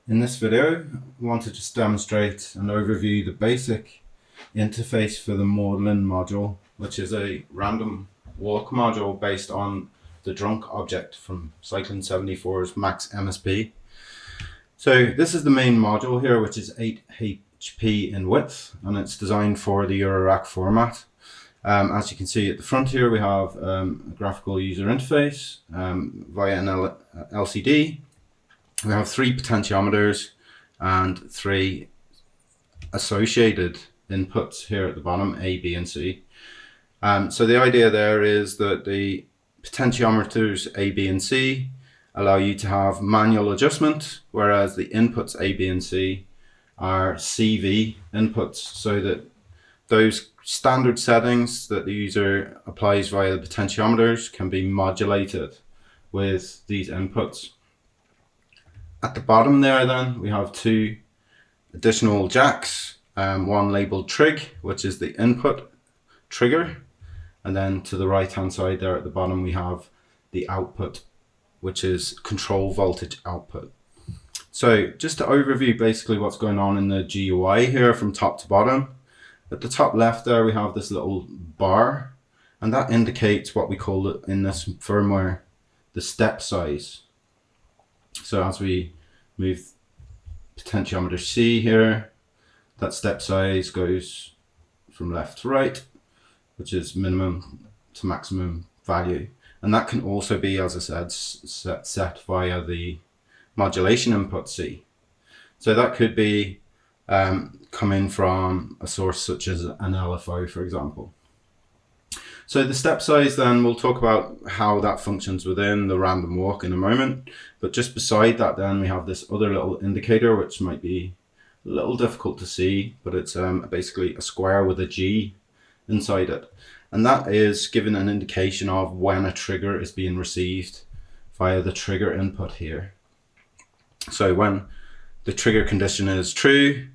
In this video, I want to just demonstrate and overview the basic interface for the MAUDLIN module, which is a random walk module based on the drunk object from Cycling 74's Max MSP. So this is the main module here, which is 8 HP in width, and it's designed for the Eurorack format. As you can see at the front here, we have a graphical user interface via an LCD. We have 3 potentiometers and 3 associated inputs here at the bottom, A, B, and C. So the idea there is that the potentiometers A, B, and C allow you to have manual adjustment, whereas the inputs A, B, and C are CV inputs, so that those standard settings that the user applies via the potentiometers can be modulated with these inputs. At the bottom there then, we have 2 additional jacks, one labeled trig, which is the input trigger, and then to the right hand side there at the bottom we have the output, which is control voltage output. So just to overview basically what's going on in the GUI here from top to bottom. At the top left there we have this little bar, and that indicates what we call it in this firmware the step size. So as we move potentiometer C here, that step size goes from left to right, which is minimum to maximum value. And that can also be, as I said, set via the modulation input C. So that could be coming from a source such as an LFO, for example. So the step size then, we'll talk about how that functions within the random walk in a moment. But just beside that then we have this other little indicator, which might be a little difficult to see, but it's basically a square with a G inside it. And that is giving an indication of when a trigger is being received via the trigger input here. So when the trigger condition is true,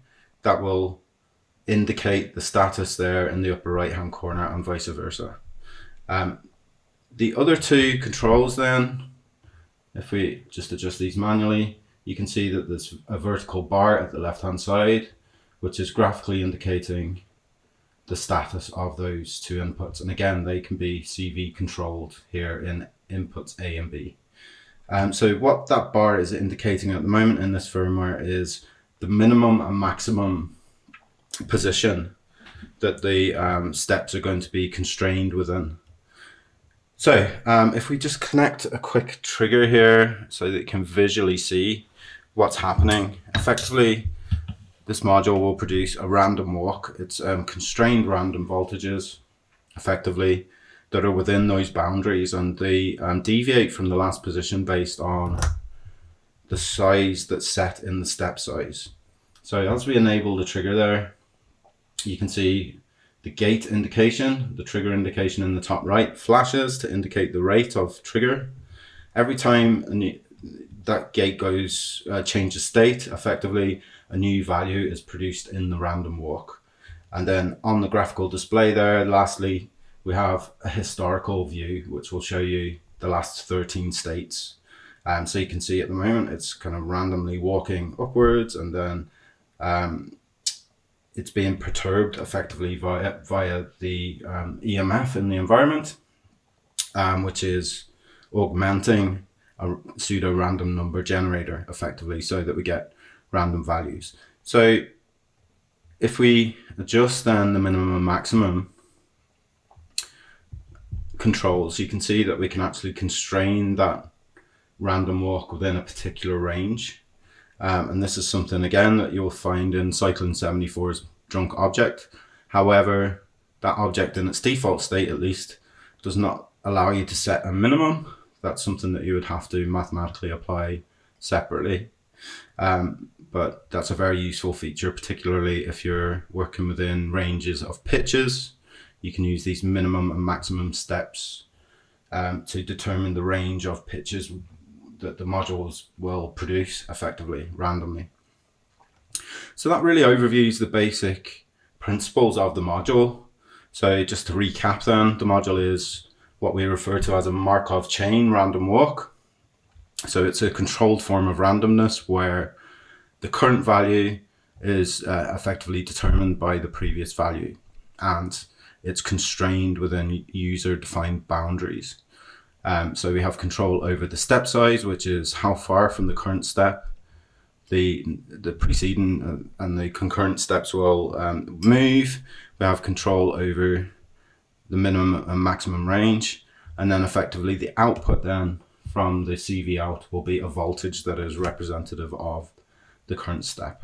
that will indicate the status there in the upper right hand corner, and vice versa. The other 2 controls then, if we just adjust these manually, you can see that there's a vertical bar at the left hand side, which is graphically indicating the status of those 2 inputs. And again, they can be CV controlled here in inputs A and B. So what that bar is indicating at the moment in this firmware is the minimum and maximum position that the steps are going to be constrained within. So if we just connect a quick trigger here so that you can visually see what's happening, effectively this module will produce a random walk. It's constrained random voltages effectively that are within those boundaries, and they deviate from the last position based on the size that's set in the step size. So as we enable the trigger there, you can see the gate indication, the trigger indication in the top right flashes to indicate the rate of trigger. Every time that gate goes changes state, effectively a new value is produced in the random walk. And then on the graphical display there, lastly, we have a historical view, which will show you the last 13 states. So you can see at the moment it's kind of randomly walking upwards, and then it's being perturbed effectively via the EMF in the environment, which is augmenting a pseudo-random number generator effectively, so that we get random values. So if we adjust then the minimum and maximum controls, you can see that we can actually constrain that random walk within a particular range. And this is something again that you'll find in Cycling 74's drunk object. However, that object in its default state at least does not allow you to set a minimum. That's something that you would have to mathematically apply separately. But that's a very useful feature, particularly if you're working within ranges of pitches. You can use these minimum and maximum steps to determine the range of pitches that the modules will produce effectively, randomly. So that really overviews the basic principles of the module. So just to recap then, the module is what we refer to as a Markov chain random walk. So it's a controlled form of randomness where the current value is effectively determined by the previous value, and it's constrained within user-defined boundaries. So we have control over the step size, which is how far from the current step the preceding and the concurrent steps will move. We have control over the minimum and maximum range, and then effectively the output then from the CV out will be a voltage that is representative of the current step.